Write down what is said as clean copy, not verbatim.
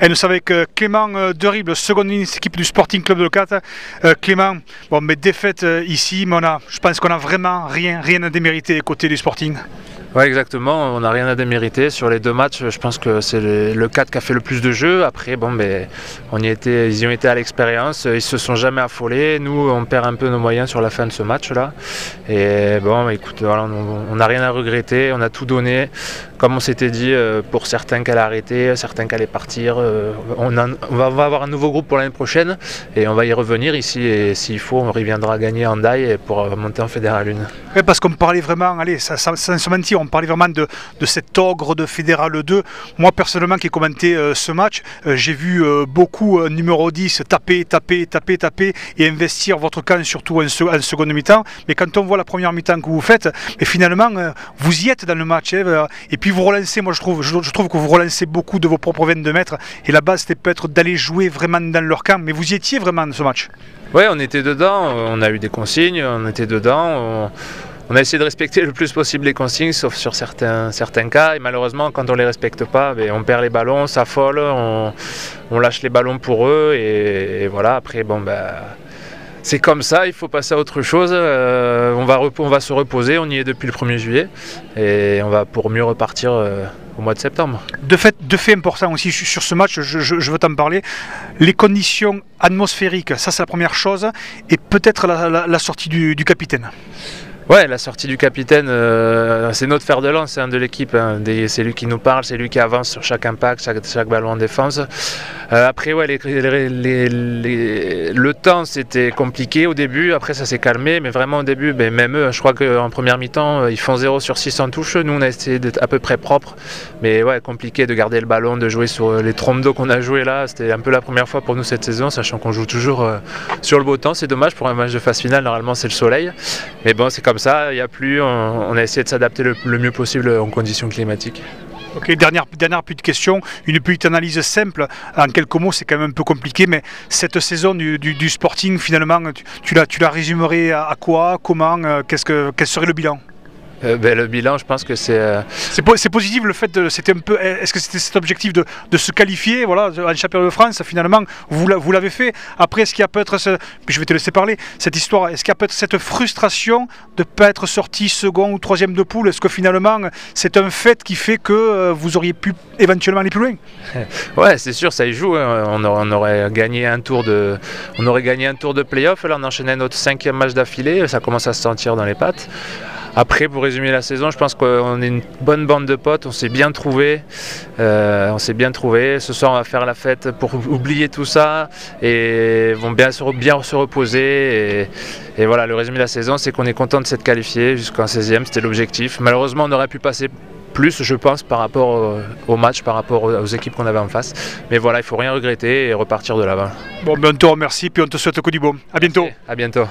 Et nous sommes avec Clément Derible, seconde ligne équipe du Sporting Club de Leucate. Clément, bon, mais défaite ici, mais je pense qu'on n'a vraiment rien à démériter côté du Sporting. Oui, exactement, on n'a rien à démériter. Sur les deux matchs, je pense que c'est le 4 qui a fait le plus de jeux. Après, bon, mais ils y ont été à l'expérience, ils se sont jamais affolés. Nous, on perd un peu nos moyens sur la fin de ce match-là. Et bon, écoute, voilà, on n'a rien à regretter, on a tout donné. Comme on s'était dit, pour certains qui allaient arrêter, certains qui allaient partir, on va avoir un nouveau groupe pour l'année prochaine et on va y revenir ici. Et s'il faut, on reviendra gagner en Daï pour monter en Fédéral 1. Oui, parce qu'on parlait vraiment, allez, sans se mentir, on parlait vraiment de cet ogre de Fédéral 2. Moi, personnellement, qui ai commenté ce match, j'ai vu beaucoup numéro 10 taper et investir votre camp, surtout en seconde mi-temps. Mais quand on voit la première mi-temps que vous faites, et finalement, vous y êtes dans le match. Et puis vous relancez, moi je trouve que vous relancez beaucoup de vos propres 22 mètres. Et la base, c'était peut-être d'aller jouer vraiment dans leur camp. Mais vous y étiez vraiment dans ce match. Oui, on était dedans, on a eu des consignes, on était dedans. On a essayé de respecter le plus possible les consignes, sauf sur certains cas. Et malheureusement, quand on ne les respecte pas, on perd les ballons, on s'affole, on lâche les ballons pour eux. Et voilà, après, bon, c'est comme ça, il faut passer à autre chose. On va se reposer, on y est depuis le 1er juillet. Et on va pour mieux repartir au mois de septembre. Deux faits importants aussi sur ce match, je veux t'en parler. Les conditions atmosphériques, ça c'est la première chose. Et peut-être la sortie du capitaine. Ouais, la sortie du capitaine, c'est notre fer de lance de l'équipe. C'est lui qui nous parle, c'est lui qui avance sur chaque impact, chaque ballon en défense. Après, ouais, le temps c'était compliqué au début, après ça s'est calmé, mais vraiment au début, même eux, je crois qu'en première mi-temps, ils font 0 sur 6 en touche. Nous, on a essayé d'être à peu près propre, mais ouais, compliqué de garder le ballon, de jouer sur les trompes d'eau qu'on a joué là. C'était un peu la première fois pour nous cette saison, sachant qu'on joue toujours sur le beau temps. C'est dommage pour un match de phase finale, normalement c'est le soleil, mais bon, c'est comme ça, il n'y a plus, on a essayé de s'adapter le mieux possible en conditions climatiques. Ok, dernière petite question, une petite analyse simple, en quelques mots c'est quand même un peu compliqué, mais cette saison du Sporting finalement, tu la résumerais à quoi, comment, quel serait le bilan? Le bilan, je pense que c'est positif le fait c'était un peu. Est-ce que c'était cet objectif de se qualifier, voilà, en championnat de France, finalement, vous l'avez fait. Après, est-ce qu'il y a peut-être, puis je vais te laisser parler, cette histoire, est-ce qu'il y a peut-être cette frustration de ne pas être sorti second ou troisième de poule? Est-ce que finalement, c'est un fait qui fait que vous auriez pu éventuellement aller plus loin? Ouais, c'est sûr, ça y joue. Hein. On aurait gagné un tour de play-off. Là, on enchaînait notre 5e match d'affilée. Ça commence à se sentir dans les pattes. Après, pour résumer la saison, je pense qu'on est une bonne bande de potes, on s'est bien trouvés. Ce soir, on va faire la fête pour oublier tout ça et vont bien se reposer. Et voilà, le résumé de la saison, c'est qu'on est content de s'être qualifié jusqu'en 16e, c'était l'objectif. Malheureusement, on aurait pu passer plus, je pense, par rapport au match, par rapport aux équipes qu'on avait en face. Mais voilà, il ne faut rien regretter et repartir de l'avant. Bon, on te remercie, puis on te souhaite que du bon. À bientôt. Merci, à bientôt.